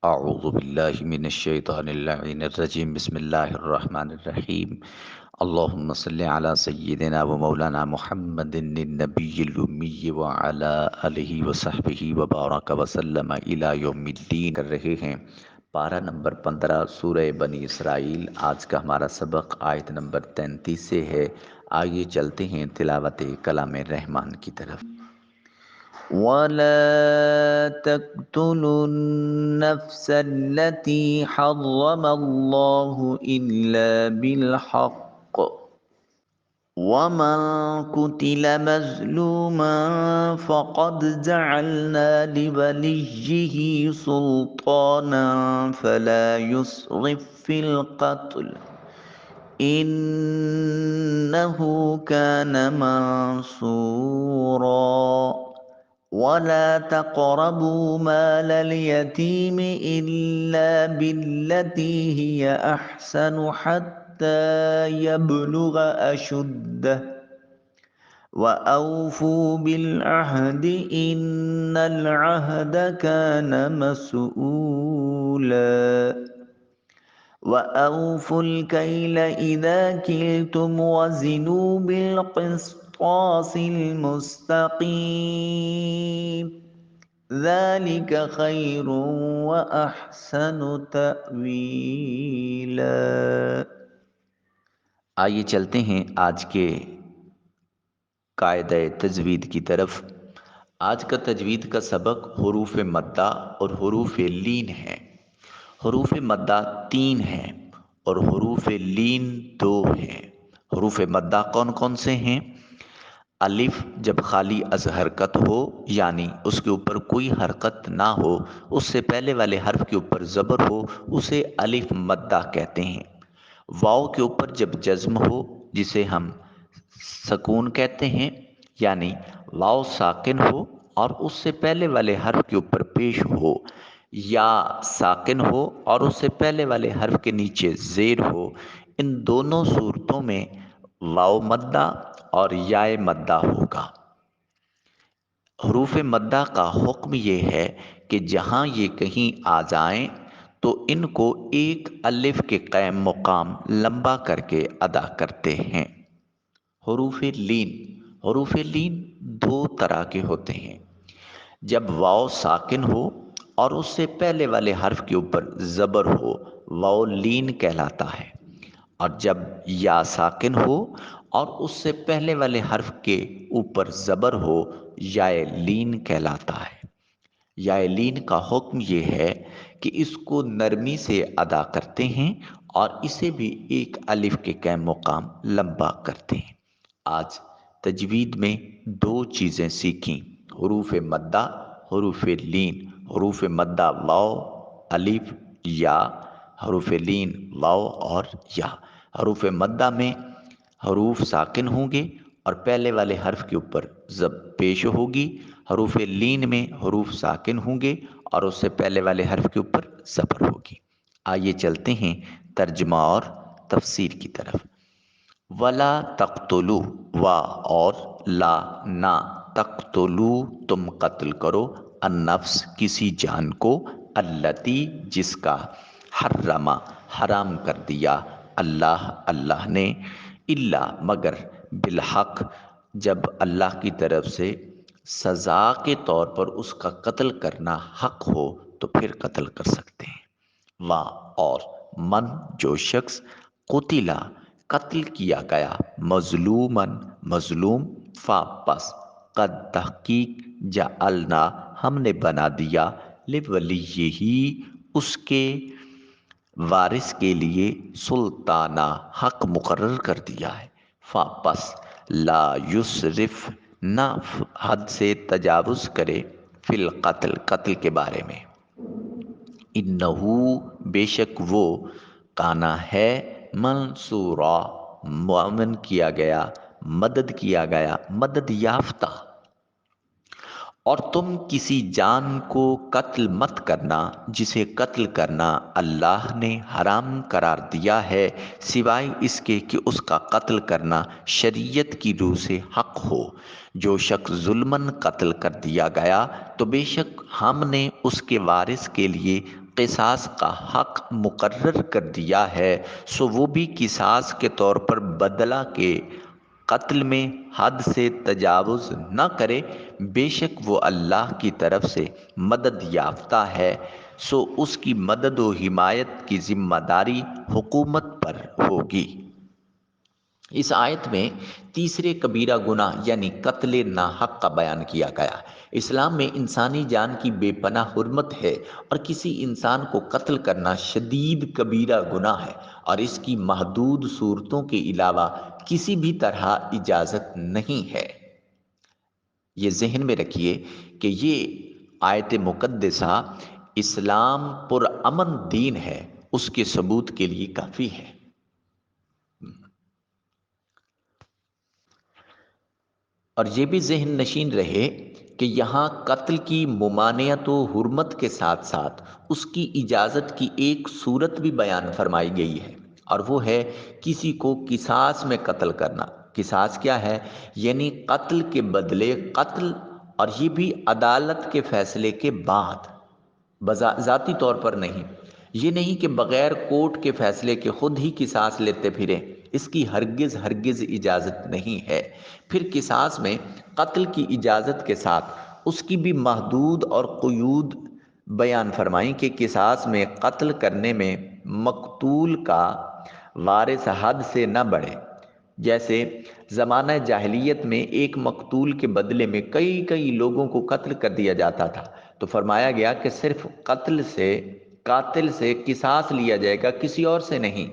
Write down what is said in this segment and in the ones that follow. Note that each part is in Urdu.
اعوذ باللہ من الشیطان اللعین الرجیم بسم اللہ الرحمن الرحیم اللہم صلی علی سیدنا و مولانا محمد النبی الامی وعلی آلہ وصحبہ وبارک وسلم الی یوم الدین کر رہے ہیں پارہ نمبر 15 سورہ بنی اسرائیل۔ آج کا ہمارا سبق آیت نمبر 33 سے ہے۔ آئیے چلتے ہیں تلاوت کلام رحمان کی طرف۔ وَلَا تَقْتُلُوا النَّفْسَ الَّتِي حَرَّمَ اللَّهُ إِلَّا بِالْحَقِّ وَمَنْ قُتِلَ مَظْلُومًا فَقَدْ جَعَلْنَا لِوَلِيِّهِ سُلْطَانًا فَلَا يُسْرِفْ فِي الْقَتْلِ إِنَّهُ كَانَ مَنصُورًا وَلَا تَقْرَبُوا مَالَ الْيَتِيمِ إِلَّا بِالَّتِي هِيَ أَحْسَنُ حَتَّى يَبْلُغَ أَشُدَّهُ وَأَوْفُوا بِالْعَهْدِ إِنَّ الْعَهْدَ كَانَ مَسْئُولًا وَأَوْفُوا الْكَيْلَ إِذَا كِلْتُمْ وَزِنُوا بِالْقِسْطَاسِ الْمُسْتَقِيمِ ذَلِكَ خَيْرٌ وَأَحْسَنُ تَأْوِيلًا۔ آئیے چلتے ہیں آج کے قاعدہ تجوید کی طرف۔ آج کا تجوید کا سبق حروف مدہ اور حروف لین ہے۔ حروف مدہ 3 ہیں اور حروف لین 2 ہیں۔ حروف مدہ کون کون سے ہیں؟ الف جب خالی از حرکت ہو، یعنی اس کے اوپر کوئی حرکت نہ ہو، اس سے پہلے والے حرف کے اوپر زبر ہو، اسے الف مدہ کہتے ہیں۔ واو کے اوپر جب جزم ہو، جسے ہم سکون کہتے ہیں، یعنی واو ساکن ہو اور اس سے پہلے والے حرف کے اوپر پیش ہو، یا ساکن ہو اور اس سے پہلے والے حرف کے نیچے زیر ہو، ان دونوں صورتوں میں واو مدہ اور یائے مدہ ہوگا۔ حروف مدہ کا حکم یہ ہے کہ جہاں یہ کہیں آ جائیں تو ان کو ایک الف کے قائم مقام لمبا کر کے ادا کرتے ہیں۔ حروف لین، حروف لین 2 طرح کے ہوتے ہیں۔ جب واو ساکن ہو اور اس سے پہلے والے حرف کے اوپر زبر ہو، واو لین کہلاتا ہے، اور جب یا ساکن ہو اور اس سے پہلے والے حرف کے اوپر زبر ہو، یا لین کہلاتا ہے۔ یا لین کا حکم یہ ہے کہ اس کو نرمی سے ادا کرتے ہیں اور اسے بھی ایک الف کے قائم مقام لمبا کرتے ہیں۔ آج تجوید میں 2 چیزیں سیکھیں، حروف مدہ، حروف لین۔ حروف مدہ واو الف یا، حروف لین واو اور یا۔ حروف مدہ میں حروف ساکن ہوں گے اور پہلے والے حرف کے اوپر زب پیش ہوگی۔ حروف لین میں حروف ساکن ہوں گے اور اس سے پہلے والے حرف کے اوپر زبر ہوگی۔ آئیے چلتے ہیں ترجمہ اور تفسیر کی طرف۔ وَلَا تَقْتُلُوا، وا اور لا نہ، تقتلوا تم قتل کرو، النفس کسی جان کو، التی جس کا، حرم حرام کر دیا، اللہ اللہ نے، الا مگر، بالحق جب اللہ کی طرف سے سزا کے طور پر اس کا قتل کرنا حق ہو تو پھر قتل کر سکتے ہیں۔ وا اور، من جو شخص، قتلا قتل کیا گیا، مظلومن مظلوم، فا پس، قد تحقیق، جعلنا ہم نے بنا دیا، لولیہ اس کے وارث کے لیے، سلطانہ حق مقرر کر دیا ہے، فا پس، لا یسرف نہ حد سے تجاوز کرے، فی القتل قتل کے بارے میں، انہو بے شک وہ، کانا ہے، منصورا معاون کیا گیا، مدد کیا گیا، مدد یافتہ۔ اور تم کسی جان کو قتل مت کرنا جسے قتل کرنا اللہ نے حرام قرار دیا ہے، سوائے اس کے کہ اس کا قتل کرنا شریعت کی روح سے حق ہو۔ جو شخص ظلماً قتل کر دیا گیا تو بے شک ہم نے اس کے وارث کے لیے قصاص کا حق مقرر کر دیا ہے، سو وہ بھی قصاص کے طور پر بدلہ کے قتل میں حد سے تجاوز نہ کرے، بے شک وہ اللہ کی طرف سے مدد یافتہ ہے، سو اس کی مدد و حمایت کی ذمہ داری حکومت پر ہوگی۔ اس آیت میں تیسرے کبیرہ گناہ یعنی قتل ناحق کا بیان کیا گیا۔ اسلام میں انسانی جان کی بے پناہ حرمت ہے، اور کسی انسان کو قتل کرنا شدید کبیرہ گناہ ہے، اور اس کی محدود صورتوں کے علاوہ کسی بھی طرح اجازت نہیں ہے۔ یہ ذہن میں رکھیے کہ یہ آیت مقدسہ اسلام پرامن دین ہے، اس کے ثبوت کے لیے کافی ہے۔ اور یہ بھی ذہن نشین رہے کہ یہاں قتل کی ممانعت و حرمت کے ساتھ ساتھ اس کی اجازت کی ایک صورت بھی بیان فرمائی گئی ہے، اور وہ ہے کسی کو قصاص میں قتل کرنا۔ قصاص کیا ہے؟ یعنی قتل کے بدلے قتل، اور یہ بھی عدالت کے فیصلے کے بعد، ذاتی طور پر نہیں۔ یہ نہیں کہ بغیر کورٹ کے فیصلے کے خود ہی قصاص لیتے پھریں، اس کی ہرگز ہرگز اجازت نہیں ہے۔ پھر قصاص میں قتل کی اجازت کے ساتھ اس کی بھی محدود اور قیود بیان فرمائیں کہ قصاص میں قتل کرنے میں مقتول کا وارث حد سے نہ بڑھے۔ جیسے زمانہ جاہلیت میں ایک مقتول کے بدلے میں کئی کئی لوگوں کو قتل کر دیا جاتا تھا، تو فرمایا گیا کہ صرف قاتل سے قصاص لیا جائے گا، کسی اور سے نہیں۔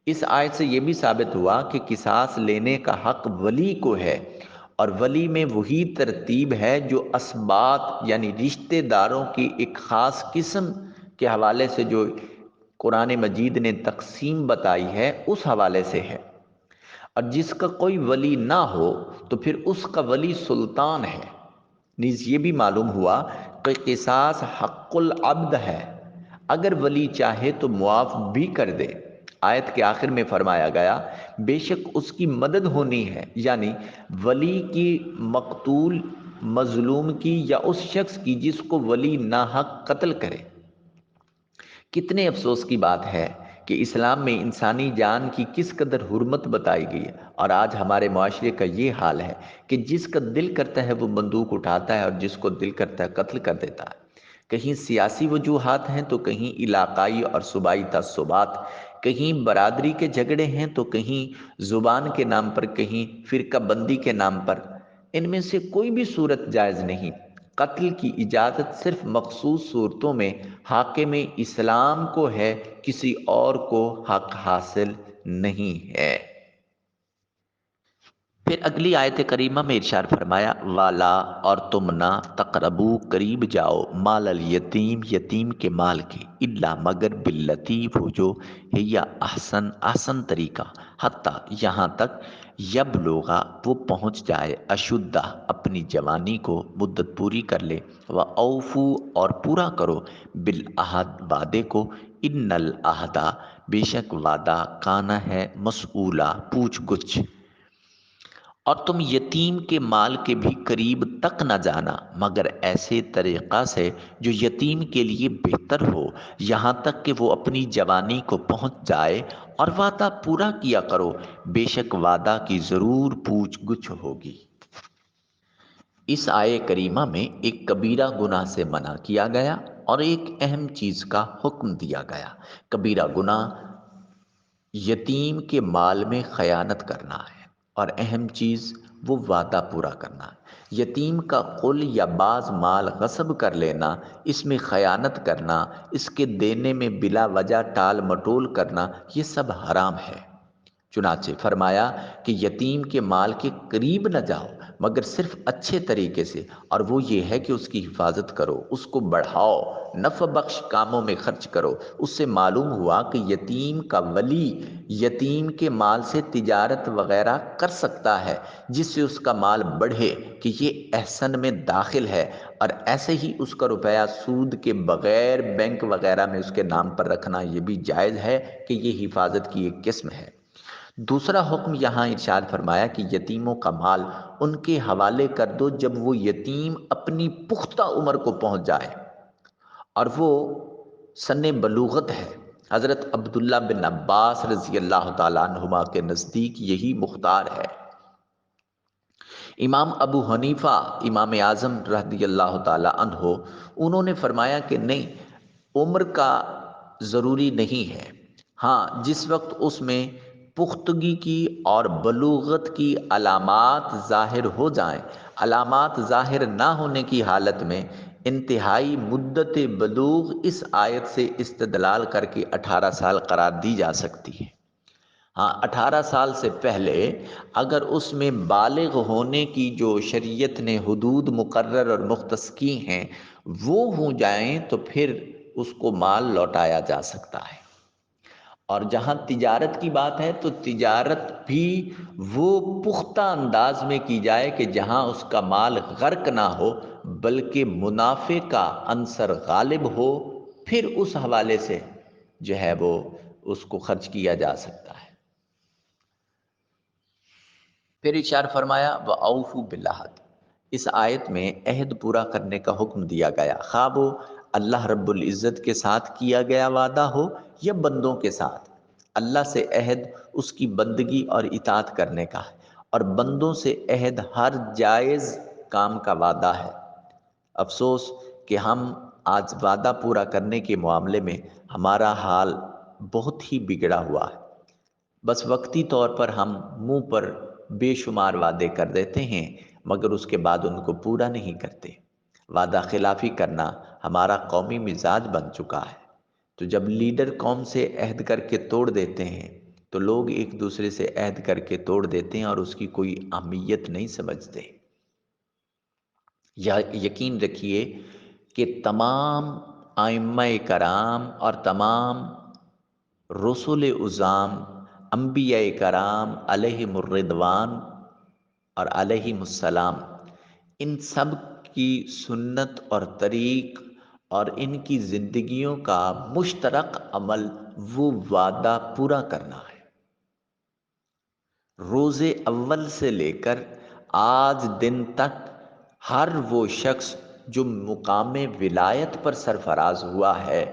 اس آیت سے یہ بھی ثابت ہوا کہ قصاص لینے کا حق ولی کو ہے، اور ولی میں وہی ترتیب ہے جو اسباط یعنی رشتہ داروں کی ایک خاص قسم کے حوالے سے جو قرآن مجید نے تقسیم بتائی ہے اس حوالے سے ہے۔ اور جس کا کوئی ولی نہ ہو تو پھر اس کا ولی سلطان ہے۔ نیز یہ بھی معلوم ہوا کہ قصاص حق العبد ہے، اگر ولی چاہے تو معاف بھی کر دے۔ آیت کے آخر میں فرمایا گیا بے شک اس کی مدد ہونی ہے، یعنی ولی کی مقتول مظلوم کی یا اس شخص کی جس کو ولی ناحق قتل کرے۔ کتنے افسوس کی بات ہے کہ اسلام میں انسانی جان کی کس قدر حرمت بتائی گئی ہے، اور آج ہمارے معاشرے کا یہ حال ہے کہ جس کا دل کرتا ہے وہ بندوق اٹھاتا ہے، اور جس کو دل کرتا ہے قتل کر دیتا ہے۔ کہیں سیاسی وجوہات ہیں تو کہیں علاقائی اور صوبائی تعصبات، کہیں برادری کے جھگڑے ہیں تو کہیں زبان کے نام پر، کہیں فرقہ بندی کے نام پر۔ ان میں سے کوئی بھی صورت جائز نہیں۔ قتل کی اجازت صرف مخصوص صورتوں میں حاکم اسلام کو ہے، کسی اور کو حق حاصل نہیں ہے۔ پھر اگلی آیت کریمہ میں ارشاد فرمایا والا، اور تم نہ تقربو قریب جاؤ، مال الیتیم یتیم کے مال کے، الا مگر باللتی وہ جو ہے یا احسن طریقہ، حتیٰ یہاں تک یبلغا وہ پہنچ جائے، اشدہ اپنی جوانی کو مدت پوری کر لے، و اوفو اور پورا کرو، بالعہد وعدے کو، ان العہد بے شک وعدہ کانا ہے مسئولہ پوچھ گچھ۔ اور تم یتیم کے مال کے بھی قریب تک نہ جانا مگر ایسے طریقہ سے جو یتیم کے لیے بہتر ہو، یہاں تک کہ وہ اپنی جوانی کو پہنچ جائے، اور وعدہ پورا کیا کرو، بے شک وعدہ کی ضرور پوچھ گچھ ہوگی۔ اس آیے کریمہ میں ایک کبیرہ گناہ سے منع کیا گیا اور ایک اہم چیز کا حکم دیا گیا۔ کبیرہ گناہ یتیم کے مال میں خیانت کرنا ہے، اور اہم چیز وہ وعدہ پورا کرنا ہے۔ یتیم کا قل یا بعض مال غصب کر لینا، اس میں خیانت کرنا، اس کے دینے میں بلا وجہ ٹال مٹول کرنا، یہ سب حرام ہے۔ چنانچہ فرمایا کہ یتیم کے مال کے قریب نہ جاؤ مگر صرف اچھے طریقے سے، اور وہ یہ ہے کہ اس کی حفاظت کرو، اس کو بڑھاؤ، نفع بخش کاموں میں خرچ کرو۔ اس سے معلوم ہوا کہ یتیم کا ولی یتیم کے مال سے تجارت وغیرہ کر سکتا ہے جس سے اس کا مال بڑھے، کہ یہ احسن میں داخل ہے، اور ایسے ہی اس کا روپیہ سود کے بغیر بینک وغیرہ میں اس کے نام پر رکھنا یہ بھی جائز ہے، کہ یہ حفاظت کی ایک قسم ہے۔ دوسرا حکم یہاں ارشاد فرمایا کہ یتیموں کا مال ان کے حوالے کر دو جب وہ یتیم اپنی پختہ عمر کو پہنچ جائے، اور وہ سن بلوغت ہے۔ حضرت عبداللہ بن عباس رضی اللہ تعالیٰ عنہما کے نزدیک یہی مختار ہے۔ امام ابو حنیفہ امام اعظم رضی اللہ تعالیٰ عنہ، انہوں نے فرمایا کہ نہیں، عمر کا ضروری نہیں ہے، ہاں جس وقت اس میں پختگی کی اور بلوغت کی علامات ظاہر ہو جائیں، علامات ظاہر نہ ہونے کی حالت میں انتہائی مدت بلوغ اس آیت سے استدلال کر کے 18 سال قرار دی جا سکتی ہے۔ ہاں 18 سال سے پہلے اگر اس میں بالغ ہونے کی جو شریعت نے حدود مقرر اور مختص کی ہیں وہ ہو جائیں تو پھر اس کو مال لوٹایا جا سکتا ہے۔ اور جہاں تجارت کی بات ہے تو تجارت بھی وہ پختہ انداز میں کی جائے کہ جہاں اس کا مال غرق نہ ہو بلکہ منافع کا عنصر غالب ہو، پھر اس حوالے سے جو ہے وہ اس کو خرچ کیا جا سکتا ہے۔ پھر ارشاد فرمایا وَأَوْفُوا بِالْعَہْدِ، اس آیت میں عہد پورا کرنے کا حکم دیا گیا، خواہ وہ اللہ رب العزت کے ساتھ کیا گیا وعدہ ہو یا بندوں کے ساتھ۔ اللہ سے عہد اس کی بندگی اور اطاعت کرنے کا ہے، اور بندوں سے عہد ہر جائز کام کا وعدہ ہے۔ افسوس کہ ہم آج وعدہ پورا کرنے کے معاملے میں ہمارا حال بہت ہی بگڑا ہوا ہے۔ بس وقتی طور پر ہم منہ پر بے شمار وعدے کر دیتے ہیں مگر اس کے بعد ان کو پورا نہیں کرتے۔ وعدہ خلافی کرنا ہمارا قومی مزاج بن چکا ہے۔ تو جب لیڈر قوم سے عہد کر کے توڑ دیتے ہیں تو لوگ ایک دوسرے سے عہد کر کے توڑ دیتے ہیں اور اس کی کوئی اہمیت نہیں سمجھتے۔ یقین رکھیے کہ تمام ائمہ کرام اور تمام رسول اعظام انبیاء کرام علیہم الرضوان اور علیہم السلام، ان سب کی سنت اور طریق اور ان کی زندگیوں کا مشترک عمل وہ وعدہ پورا کرنا ہے۔ روز اول سے لے کر آج دن تک ہر وہ شخص جو مقام ولایت پر سرفراز ہوا ہے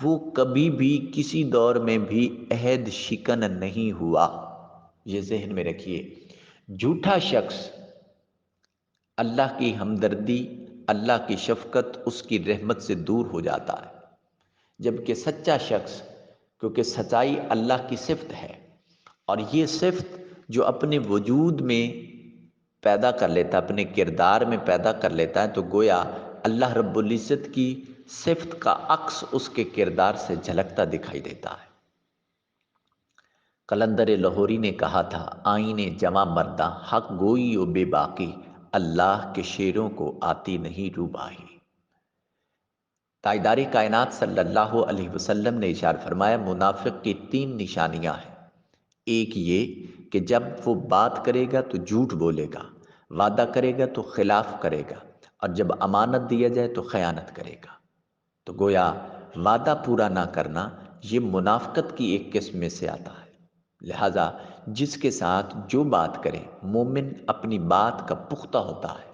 وہ کبھی بھی کسی دور میں بھی عہد شکن نہیں ہوا۔ یہ ذہن میں رکھیے، جھوٹا شخص اللہ کی ہمدردی، اللہ کی شفقت، اس کی رحمت سے دور ہو جاتا ہے، جبکہ سچا شخص، کیونکہ سچائی اللہ کی صفت ہے اور یہ صفت جو اپنے وجود میں پیدا کر لیتا ہے، اپنے کردار میں پیدا کر لیتا ہے، تو گویا اللہ رب العزت کی صفت کا عکس اس کے کردار سے جھلکتا دکھائی دیتا ہے۔ قلندر لاہوری نے کہا تھا، آئینے جواں مردہ حق گوئی و بے باقی، اللہ کے شیروں کو آتی نہیں روباہی۔ تاجدار کائنات صلی اللہ علیہ وسلم نے ارشاد فرمایا منافق کی 3 نشانیاں ہیں۔ ایک یہ کہ جب وہ بات کرے گا تو جھوٹ بولے گا، وعدہ کرے گا تو خلاف کرے گا، اور جب امانت دیا جائے تو خیانت کرے گا۔ تو گویا وعدہ پورا نہ کرنا یہ منافقت کی ایک قسم میں سے آتا ہے۔ لہذا جس کے ساتھ جو بات کرے مومن اپنی بات کا پختہ ہوتا ہے۔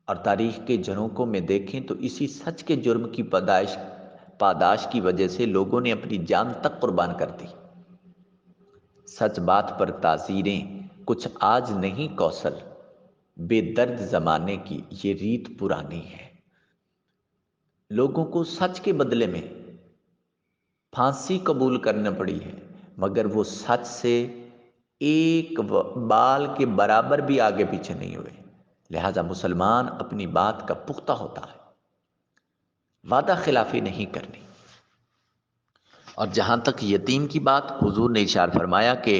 اور تاریخ کے جھروکوں میں دیکھیں تو اسی سچ کے جرم کی پاداش کی وجہ سے لوگوں نے اپنی جان تک قربان کر دی۔ سچ بات پر تعزیریں کچھ آج نہیں کوثل، بے درد زمانے کی یہ ریت پرانی ہے۔ لوگوں کو سچ کے بدلے میں پھانسی قبول کرنا پڑی ہے مگر وہ سچ سے ایک بال کے برابر بھی آگے پیچھے نہیں ہوئے۔ لہذا مسلمان اپنی بات کا پختہ ہوتا ہے، وعدہ خلافی نہیں کرنی۔ اور جہاں تک یتیم کی بات، حضور نے ارشاد فرمایا کہ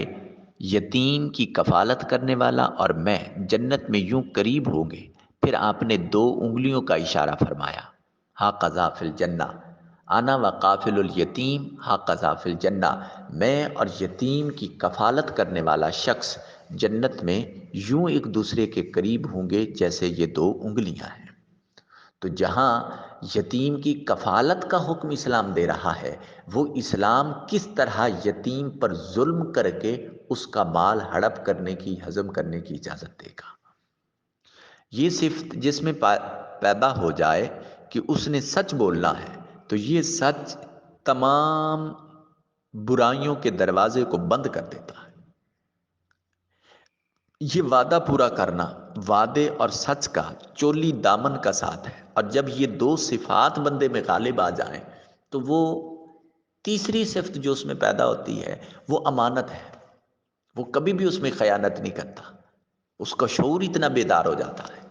یتیم کی کفالت کرنے والا اور میں جنت میں یوں قریب ہوں گے۔ پھر آپ نے 2 انگلیوں کا اشارہ فرمایا، ہا قذا فی الجنہ، انا وقافل الیتیم ہا قذا فی الجنہ، میں اور یتیم کی کفالت کرنے والا شخص جنت میں یوں ایک دوسرے کے قریب ہوں گے جیسے یہ 2 انگلیاں ہیں۔ تو جہاں یتیم کی کفالت کا حکم اسلام دے رہا ہے، وہ اسلام کس طرح یتیم پر ظلم کر کے اس کا مال ہڑپ کرنے کی، ہضم کرنے کی اجازت دے گا۔ یہ صفت جس میں پیدا ہو جائے کہ اس نے سچ بولنا ہے تو یہ سچ تمام برائیوں کے دروازے کو بند کر دیتا ہے۔ یہ وعدہ پورا کرنا وعدے اور سچ کا چولی دامن کا ساتھ ہے، اور جب یہ دو صفات بندے میں غالب آ جائیں تو وہ تیسری صفت جو اس میں پیدا ہوتی ہے وہ امانت ہے۔ وہ کبھی بھی اس میں خیانت نہیں کرتا، اس کا شعور اتنا بیدار ہو جاتا ہے۔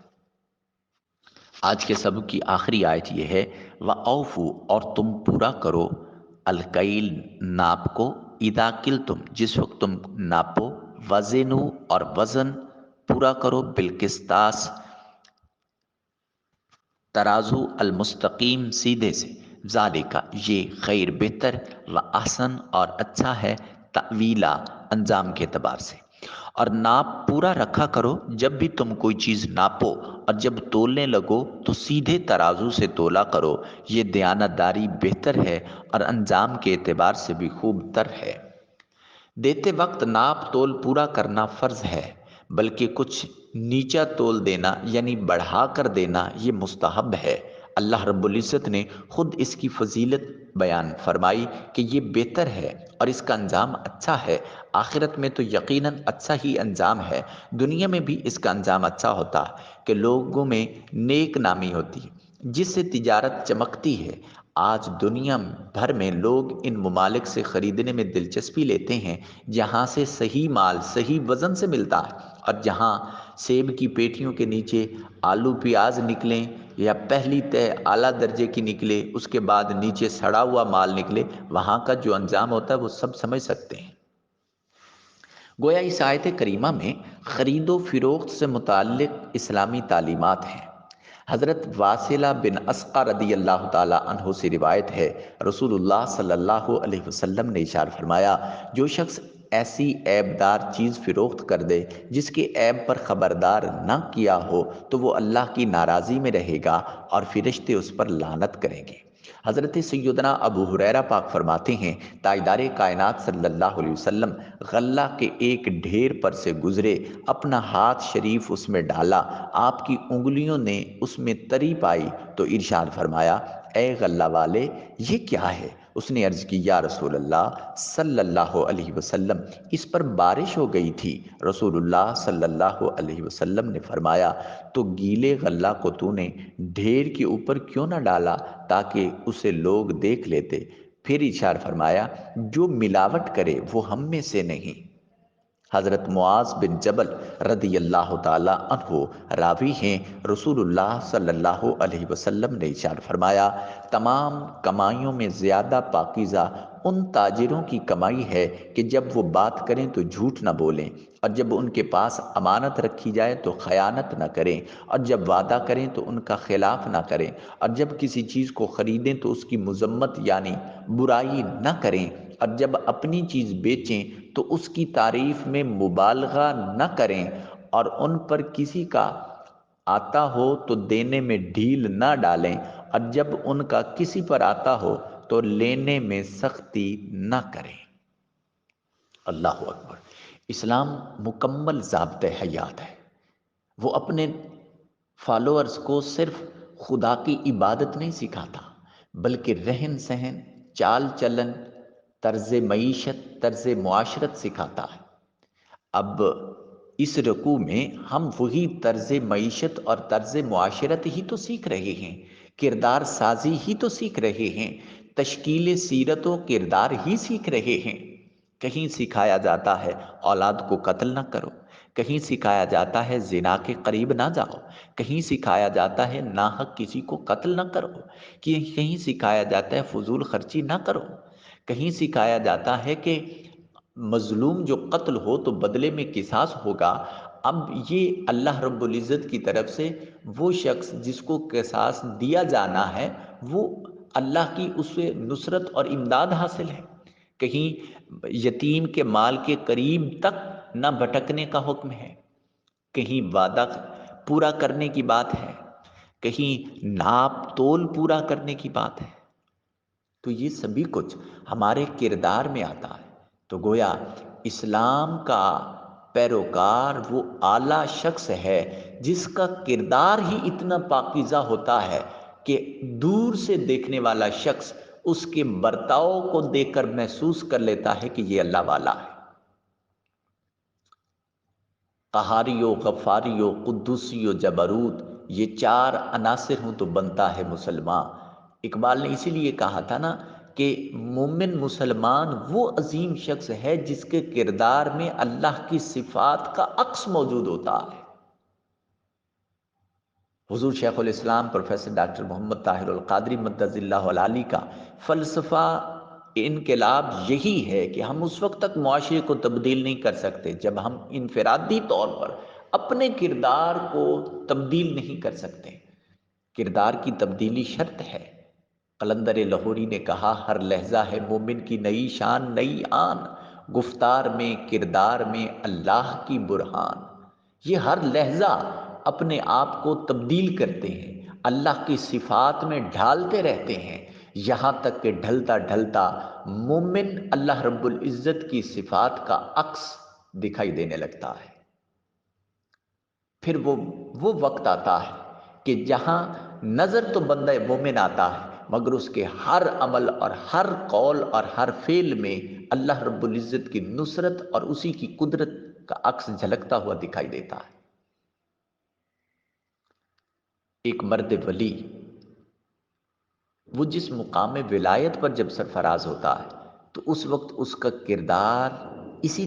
آج کے سبق کی آخری آیت یہ ہے وَأَوْفُوا، اور تم پورا کرو الکیل، ناپ کو، اذا کلتم، جس وقت تم ناپو، وزنو، اور وزن پورا کرو، بالقسطاس، ترازو، المستقیم، سیدھے سے، ذالکا، یہ خیر بہتر، و احسن، اور اچھا ہے، تأویلا، انجام کے اعتبار سے۔ اور ناپ پورا رکھا کرو، جب بھی تم کوئی چیز ناپو اور جب تولنے لگو تو سیدھے ترازو سے تولا کرو، یہ دیانتداری بہتر ہے اور انجام کے اعتبار سے بھی خوب تر ہے۔ دیتے وقت ناپ تول پورا کرنا فرض ہے، بلکہ کچھ نیچا تول دینا یعنی بڑھا کر دینا یہ مستحب ہے۔ اللہ رب العزت نے خود اس کی فضیلت بیان فرمائی کہ یہ بہتر ہے اور اس کا انجام اچھا ہے۔ آخرت میں تو یقیناً اچھا ہی انجام ہے، دنیا میں بھی اس کا انجام اچھا ہوتا ہے کہ لوگوں میں نیک نامی ہوتی ہے جس سے تجارت چمکتی ہے۔ آج دنیا بھر میں لوگ ان ممالک سے خریدنے میں دلچسپی لیتے ہیں جہاں سے صحیح مال صحیح وزن سے ملتا ہے، اور جہاں سیب کی پیٹیوں کے نیچے آلو پیاز نکلیں یا پہلی تہ اعلیٰ درجے کی نکلے اس کے بعد نیچے سڑا ہوا مال نکلے، وہاں کا جو انجام ہوتا ہے وہ سب سمجھ سکتے ہیں۔ گویا اس آیت کریمہ میں خرید و فروخت سے متعلق اسلامی تعلیمات ہیں۔ حضرت واصلہ بن اسقع رضی اللہ تعالی عنہ سے روایت ہے، رسول اللہ صلی اللہ علیہ وسلم نے ارشاد فرمایا، جو شخص ایسی عیب دار چیز فروخت کر دے جس کے عیب پر خبردار نہ کیا ہو تو وہ اللہ کی ناراضی میں رہے گا اور فرشتے اس پر لعنت کریں گے۔ حضرت سیدنا ابو ہریرہ پاک فرماتے ہیں، تاجدار کائنات صلی اللہ علیہ وسلم غلہ کے ایک ڈھیر پر سے گزرے، اپنا ہاتھ شریف اس میں ڈالا، آپ کی انگلیوں نے اس میں تری پائی تو ارشاد فرمایا، اے غلہ والے یہ کیا ہے؟ اس نے عرض کی، یا رسول اللہ صلی اللہ علیہ وسلم اس پر بارش ہو گئی تھی۔ رسول اللہ صلی اللہ علیہ وسلم نے فرمایا، تو گیلے غلہ کو تو نے ڈھیر کے اوپر کیوں نہ ڈالا تاکہ اسے لوگ دیکھ لیتے؟ پھر ارشاد فرمایا، جو ملاوٹ کرے وہ ہم میں سے نہیں۔ حضرت معاذ بن جبل رضی اللہ تعالی عنہ راوی ہیں، رسول اللہ صلی اللہ علیہ وسلم نے ارشاد فرمایا، تمام کمائیوں میں زیادہ پاکیزہ ان تاجروں کی کمائی ہے کہ جب وہ بات کریں تو جھوٹ نہ بولیں، اور جب ان کے پاس امانت رکھی جائے تو خیانت نہ کریں، اور جب وعدہ کریں تو ان کا خلاف نہ کریں، اور جب کسی چیز کو خریدیں تو اس کی مذمت یعنی برائی نہ کریں، اور جب اپنی چیز بیچیں تو اس کی تعریف میں مبالغہ نہ کریں، اور ان پر کسی کا آتا ہو تو دینے میں ڈھیل نہ ڈالیں، اور جب ان کا کسی پر آتا ہو تو لینے میں سختی نہ کریں۔ اللہ اکبر! اسلام مکمل ضابطۂ حیات ہے۔ وہ اپنے فالوورز کو صرف خدا کی عبادت نہیں سکھاتا بلکہ رہن سہن، چال چلن، طرز معیشت، طرز معاشرت سکھاتا ہے۔ اب اس رکوع میں ہم وہی طرز معیشت اور طرز معاشرت ہی تو سیکھ رہے ہیں، کردار سازی ہی تو سیکھ رہے ہیں، تشکیل سیرت و کردار ہی سیکھ رہے ہیں۔ کہیں سکھایا جاتا ہے اولاد کو قتل نہ کرو، کہیں سکھایا جاتا ہے زنا کے قریب نہ جاؤ، کہیں سکھایا جاتا ہے ناحق کسی کو قتل نہ کرو، کہیں سکھایا جاتا ہے فضول خرچی نہ کرو، کہیں سکھایا جاتا ہے کہ مظلوم جو قتل ہو تو بدلے میں قصاص ہوگا۔ اب یہ اللہ رب العزت کی طرف سے وہ شخص جس کو قصاص دیا جانا ہے وہ اللہ کی اس سے نصرت اور امداد حاصل ہے۔ کہیں یتیم کے مال کے قریب تک نہ بھٹکنے کا حکم ہے، کہیں وعدہ پورا کرنے کی بات ہے، کہیں ناپ تول پورا کرنے کی بات ہے۔ تو یہ سبھی کچھ ہمارے کردار میں آتا ہے۔ تو گویا اسلام کا پیروکار وہ اعلیٰ شخص ہے جس کا کردار ہی اتنا پاکیزہ ہوتا ہے کہ دور سے دیکھنے والا شخص اس کے برتاؤ کو دیکھ کر محسوس کر لیتا ہے کہ یہ اللہ والا ہے۔ قہاری و غفاری و قدوسی و جبروت، یہ چار عناصر ہوں تو بنتا ہے مسلمان۔ اقبال نے اسی لیے کہا تھا نا کہ مومن مسلمان وہ عظیم شخص ہے جس کے کردار میں اللہ کی صفات کا عکس موجود ہوتا ہے۔ حضور شیخ الاسلام پروفیسر ڈاکٹر محمد طاہر القادری مدظ اللہ العالی کا فلسفہ انقلاب یہی ہے کہ ہم اس وقت تک معاشرے کو تبدیل نہیں کر سکتے جب ہم انفرادی طور پر اپنے کردار کو تبدیل نہیں کر سکتے۔ کردار کی تبدیلی شرط ہے۔ قلندر لاہوری نے کہا ہر لہجہ ہے مومن کی نئی شان نئی آن، گفتار میں کردار میں اللہ کی برہان۔ یہ ہر لہجہ اپنے آپ کو تبدیل کرتے ہیں، اللہ کی صفات میں ڈھالتے رہتے ہیں، یہاں تک کہ ڈھلتا ڈھلتا مومن اللہ رب العزت کی صفات کا عکس دکھائی دینے لگتا ہے۔ پھر وہ وقت آتا ہے کہ جہاں نظر تو بندہ مومن آتا ہے مگر اس کے ہر عمل اور ہر قول اور ہر فعل میں اللہ رب العزت کی نصرت اور اسی کی قدرت کا عکس جھلکتا ہوا دکھائی دیتا ہے۔ ایک مرد ولی وہ جس مقام ولایت پر جب سرفراز ہوتا ہے تو اس وقت اس کا کردار اسی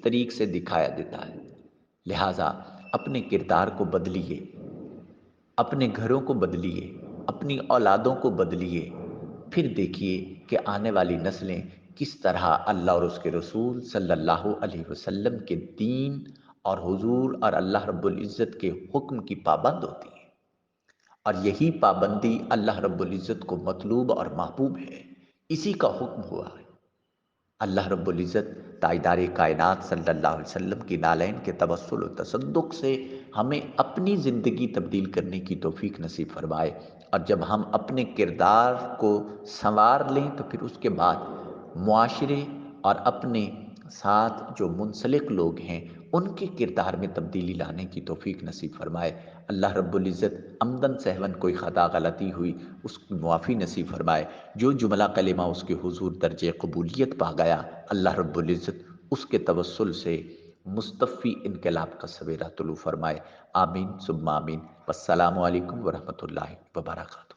طریق سے دکھایا دیتا ہے۔ لہٰذا اپنے کردار کو بدلیے، اپنے گھروں کو بدلیے، اپنی اولادوں کو بدلیے، پھر دیکھیے کہ آنے والی نسلیں کس طرح اللہ اور اس کے رسول صلی اللہ علیہ وسلم کے دین اور حضور اور اللہ رب العزت کے حکم کی پابند ہوتی ہیں۔ اور یہی پابندی اللہ رب العزت کو مطلوب اور محبوب ہے، اسی کا حکم ہوا ہے۔ اللہ رب العزت تاجدار کائنات صلی اللہ علیہ وسلم کی نالین کے توسل و تصدق سے ہمیں اپنی زندگی تبدیل کرنے کی توفیق نصیب فرمائے، اور جب ہم اپنے کردار کو سنوار لیں تو پھر اس کے بعد معاشرے اور اپنے ساتھ جو منسلک لوگ ہیں ان کے کردار میں تبدیلی لانے کی توفیق نصیب فرمائے۔ اللہ رب العزت عمدن سہون کوئی خطا غلطی ہوئی اس کی معافی نصیب فرمائے۔ جو جملہ کلمہ اس کے حضور درجہ قبولیت پا گیا اللہ رب العزت اس کے توسل سے مستفی انقلاب کا سویرا طلوع فرمائے۔ آمین ثم آمین۔ والسلام علیکم ورحمۃ اللہ وبرکاتہ۔